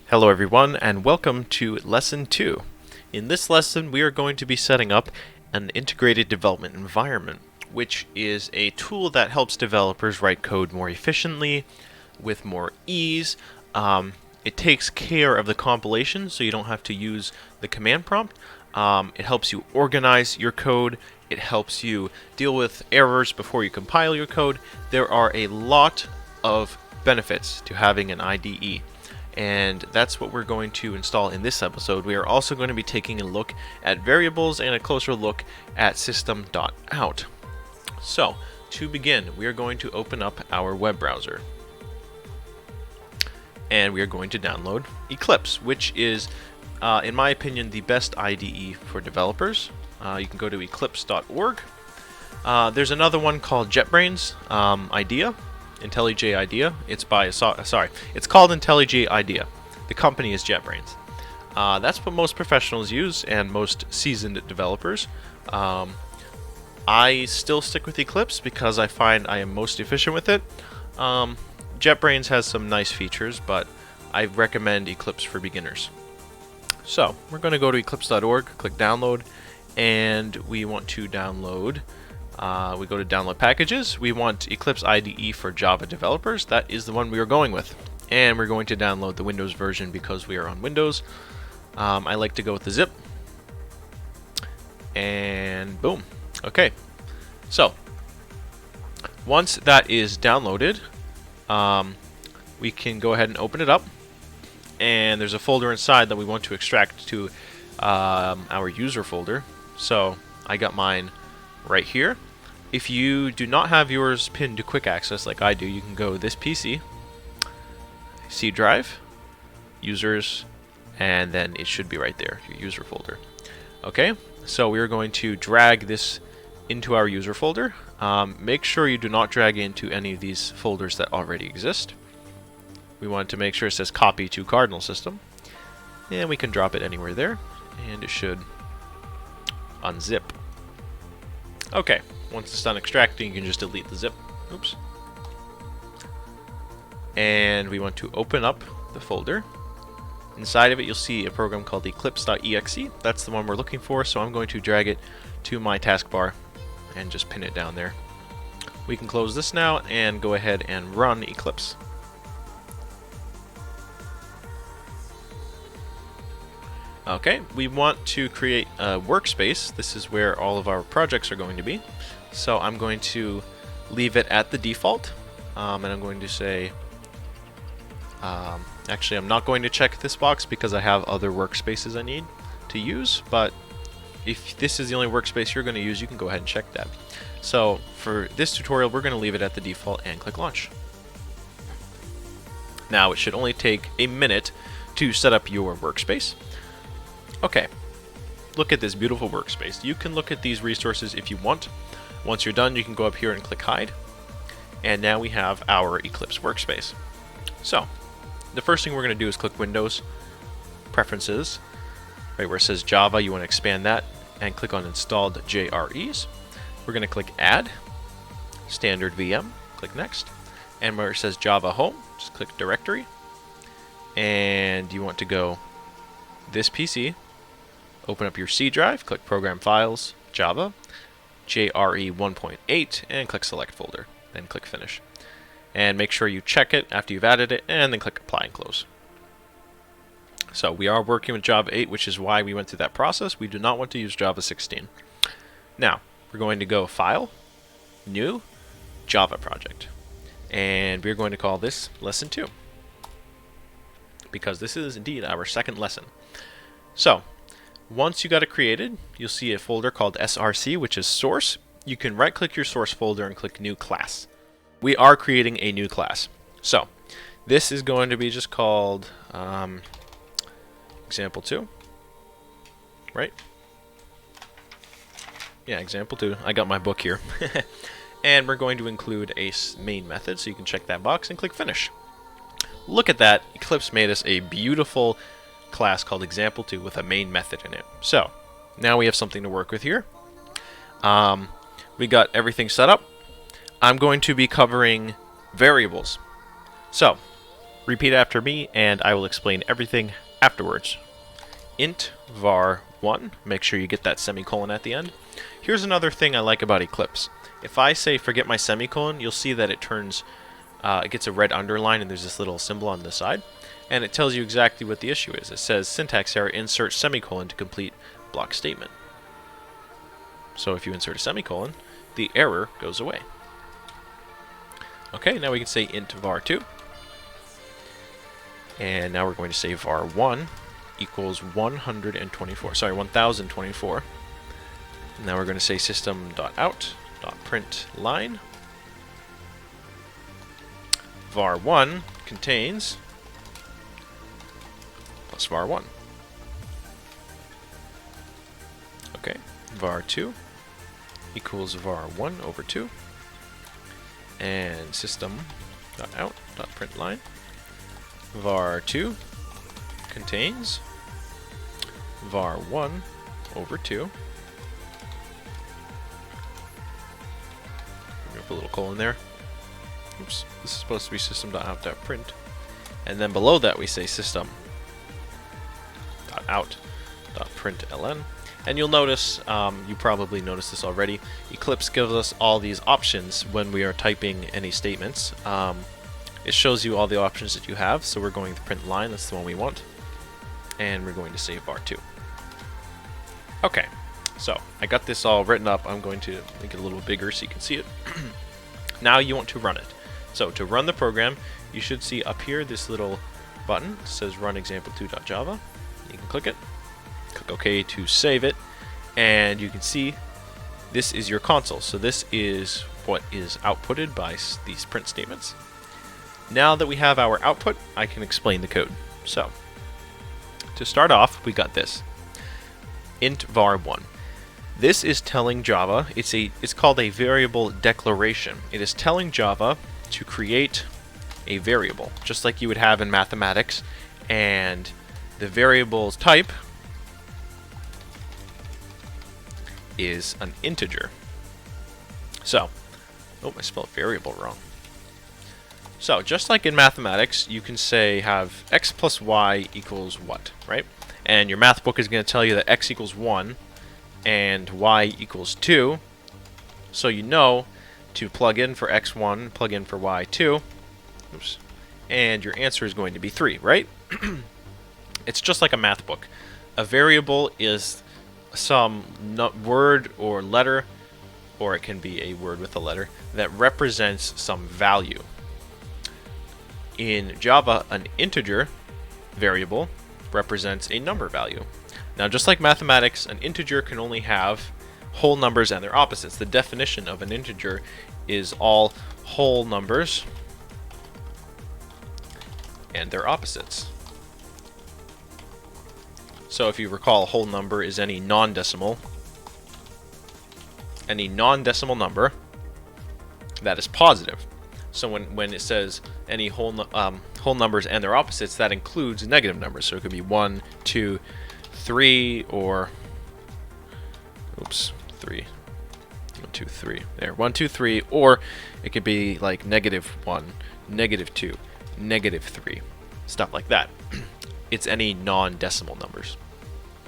Hello everyone and welcome to Lesson 2. In this lesson we are going to be setting up an integrated development environment, which is a tool that helps developers write code more efficiently, with more ease. It takes care of the compilation so you don't have to use the command prompt. It helps you organize your code. It helps you deal with errors before you compile your code. There are a lot of benefits to having an IDE. And that's what we're going to install in this episode. We are also going to be taking a look at variables and a closer look at system.out. So, to begin, we are going to open up our web browser. And we are going to download Eclipse, which is, in my opinion, the best IDE for developers. You can go to eclipse.org. There's another one called JetBrains IDEA. IntelliJ IDEA. It's called IntelliJ IDEA. The company is JetBrains. That's what most professionals use and most seasoned developers. I still stick with Eclipse because I find I am most efficient with it. JetBrains has some nice features, but I recommend Eclipse for beginners. So we're going to go to eclipse.org, click download, and we want to download. We go to download packages. We want Eclipse IDE for Java developers. That is the one we are going with. And we're going to download the Windows version because we are on Windows. I like to go with the zip. And boom. Okay. So, once that is downloaded, we can go ahead and open it up. And there's a folder inside that we want to extract to our user folder. So, I got mine right here. If you do not have yours pinned to quick access like I do, you can go this PC, C drive, users, and then it should be right there, your user folder. Okay, so we are going to drag this into our user folder. Make sure you do not drag into any of these folders that already exist. We want to make sure it says copy to Cardinal System, and we can drop it anywhere there, and it should unzip. Okay, once it's done extracting, you can just delete the zip. Oops. And we want to open up the folder. Inside of it, you'll see a program called Eclipse.exe. That's the one we're looking for, so I'm going to drag it to my taskbar and just pin it down there. We can close this now and go ahead and run Eclipse. Okay, we want to create a workspace. This is where all of our projects are going to be. So I'm going to leave it at the default, and I'm going to say, actually I'm not going to check this box because I have other workspaces I need to use, but if this is the only workspace you're going to use, you can go ahead and check that. So for this tutorial, we're going to leave it at the default and click launch. Now it should only take a minute to set up your workspace. Okay, look at this beautiful workspace. You can look at these resources if you want. Once you're done, you can go up here and click hide. And now we have our Eclipse workspace. So, the first thing we're going to do is click Windows, Preferences, right where it says Java, you want to expand that, and click on Installed JREs. We're going to click Add, Standard VM, click Next, and where it says Java Home, just click Directory, and you want to go this PC, open up your C drive, click Program Files, Java, JRE 1.8, and click Select Folder. Then click Finish. And make sure you check it after you've added it, and then click Apply and Close. So we are working with Java 8, which is why we went through that process. We do not want to use Java 16. Now, we're going to go File, New, Java Project. And we're going to call this Lesson 2. Because this is indeed our second lesson. So, once you got it created, you'll see a folder called src, which is source. You can right-click your source folder and click New Class. We are creating a new class. So, this is going to be just called example 2. Right? Yeah, example 2. I got my book here. And we're going to include a main method, so you can check that box and click Finish. Look at that. Eclipse made us a beautiful class called example 2 with a main method in it. So now we have something to work with here. We got everything set up. I'm going to be covering variables. So Repeat after me, and I will explain everything afterwards. Int var 1, make sure you get that semicolon at the end. Here's another thing I like about Eclipse. If I say forget my semicolon, you'll see that it turns, it gets a red underline and there's this little symbol on the side, and it tells you exactly what the issue is. It says syntax error, insert semicolon to complete block statement. So if you insert a semicolon, the error goes away. Okay, now we can say int var 2. And now we're going to say var 1 equals 124. Sorry, 1024. Now we're going to say system.out.println var 1 contains plus var 1. Okay, var 2 equals var 1 over 2. And system.out.println var 2 contains var 1 over 2. I'm going to put a little colon there. Oops, this is supposed to be system.out.print. And then below that we say system.out.println. And you'll notice, you probably noticed this already, Eclipse gives us all these options when we are typing any statements. It shows you all the options that you have, so we're going to print line, that's the one we want. And we're going to save var 2. Okay, so I got this all written up. I'm going to make it a little bigger so you can see it. Now you want to run it. So to run the program, you should see up here this little button. It says run example2.java. You can click it. Click OK to save it. And you can see this is your console. So this is what is outputted by these print statements. Now that we have our output, I can explain the code. So to start off, we got this. Int var 1. This is telling Java, it's called a variable declaration. It is telling Java to create a variable, just like you would have in mathematics, and the variable's type is an integer. So, oh, I spelled variable wrong. So, just like in mathematics, you can say have x plus y equals what, right? And your math book is going to tell you that x equals 1 and y equals 2. So you know to plug in for x1, plug in for y2. Oops. And your answer is going to be 3, right? It's just like a math book. A variable is some word or letter, or it can be a word with a letter, that represents some value. In Java, an integer variable represents a number value. Now, just like mathematics, an integer can only have whole numbers and their opposites. The definition of an integer is all whole numbers and their opposites. So if you recall, a whole number is any non-decimal number that is positive. So when it says any whole numbers and their opposites, that includes negative numbers. So it could be 1, 2, 3, or oops, 3. 1, 2, 3. There, 1, 2, 3, or it could be like -1, -2, -3, stuff like that. It's any non-decimal numbers.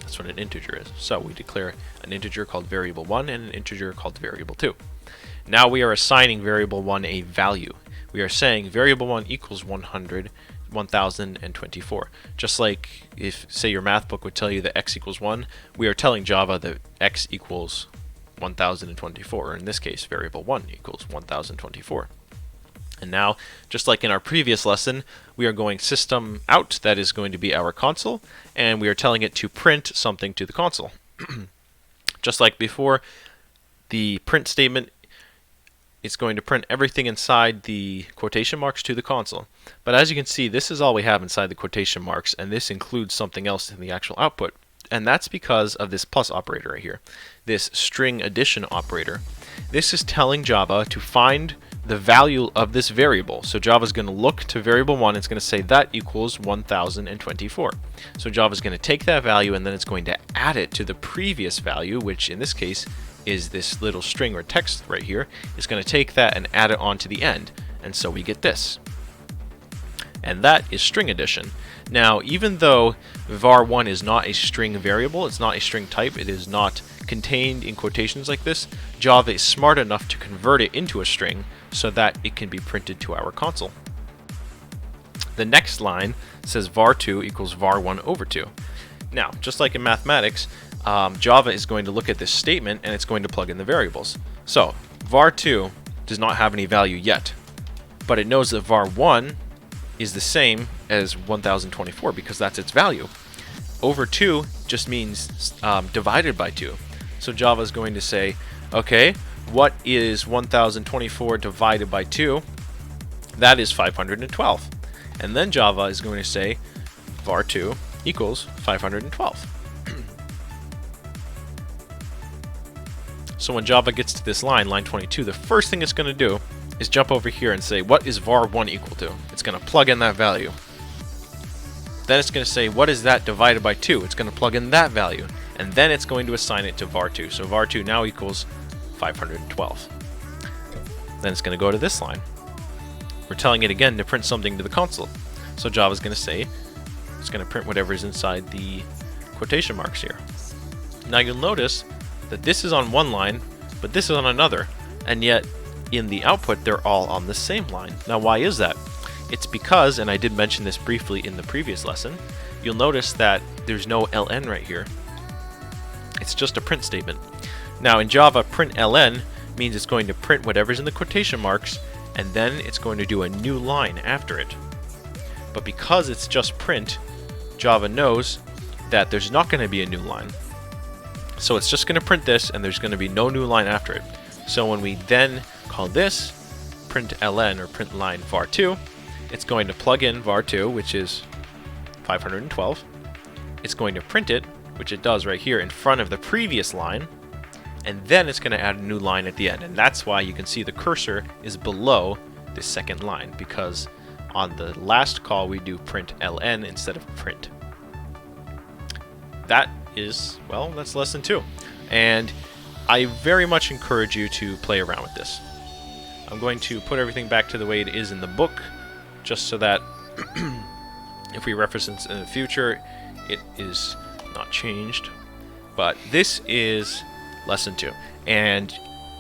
That's what an integer is. So we declare an integer called variable 1 and an integer called variable 2. Now we are assigning variable 1 a value. We are saying variable 1 equals 1024. Just like if, say, your math book would tell you that x equals 1, we are telling Java that x equals 1024, or in this case, variable 1 equals 1024. And now, just like in our previous lesson, we are going system out, that is going to be our console, and we are telling it to print something to the console. Just like before, the print statement, it's going to print everything inside the quotation marks to the console. But as you can see, this is all we have inside the quotation marks, and this includes something else in the actual output. And that's because of this plus operator right here, this string addition operator. This is telling Java to find the value of this variable. So Java is going to look to variable 1, it's going to say that equals 1024. So Java is going to take that value and then it's going to add it to the previous value, which in this case is this little string or text right here. It's going to take that and add it on to the end, and so we get this. and that is string addition. Now, even though var1 is not a string variable, it's not a string type, it is not contained in quotations like this, Java is smart enough to convert it into a string so that it can be printed to our console. The next line says var2 equals var1 over 2. Now, just like in mathematics, Java is going to look at this statement and it's going to plug in the variables. So, var2 does not have any value yet, but it knows that var1 is the same as 1024 because that's its value. Over 2 just means divided by 2. So Java is going to say, okay, what is 1024 divided by 2? That is 512. And then Java is going to say var2 equals 512. So when Java gets to this line, line 22, the first thing it's going to do is jump over here and say, what is var1 equal to? It's going to plug in that value. Then it's going to say, what is that divided by 2? It's going to plug in that value. And then it's going to assign it to var2. So var2 now equals 512. Then it's going to go to this line. We're telling it again to print something to the console. So Java's going to say, it's going to print whatever is inside the quotation marks here. Now you'll notice that this is on one line, but this is on another. And yet, in the output, they're all on the same line. Now, why is that? It's because, and I did mention this briefly in the previous lesson, you'll notice that there's no ln right here. It's just a print statement. Now, in Java, print ln means it's going to print whatever's in the quotation marks, and then it's going to do a new line after it. But because it's just print, Java knows that there's not going to be a new line. So it's just going to print this, and there's going to be no new line after it. So when we then call this print ln, or print line var2, it's going to plug in var2, which is 512. It's going to print it, which it does right here in front of the previous line, and then it's going to add a new line at the end. And that's why you can see the cursor is below this second line, because on the last call we do print ln instead of print. That is, well, that's lesson 2. And I very much encourage you to play around with this. I'm going to put everything back to the way it is in the book, just so that if we reference this in the future, it is not changed. But this is lesson 2, and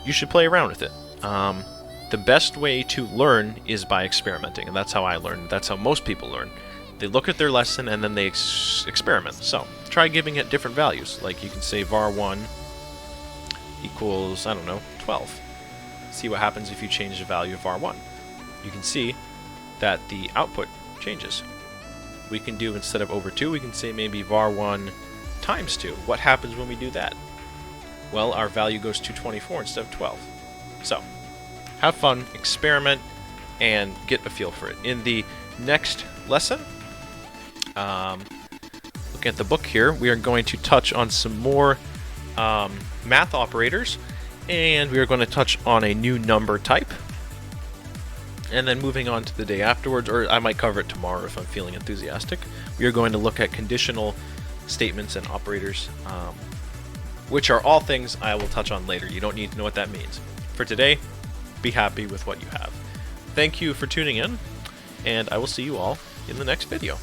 you should play around with it. The best way to learn is by experimenting, and that's how I learn. That's how most people learn. They look at their lesson and then they experiment. So try giving it different values. Like you can say var1 equals, I don't know, 12. See what happens if you change the value of var1. You can see that the output changes. We can do, instead of over 2, we can say maybe var1 times 2. What happens when we do that? Well, our value goes to 24 instead of 12. So, have fun, experiment, and get a feel for it. In the next lesson, look at the book here, we are going to touch on some more math operators, and we are going to touch on a new number type. And then moving on to the day afterwards, or I might cover it tomorrow if I'm feeling enthusiastic, we are going to look at conditional statements and operators, which are all things I will touch on later. You don't need to know what that means. For today, be happy with what you have. Thank you for tuning in, and I will see you all in the next video.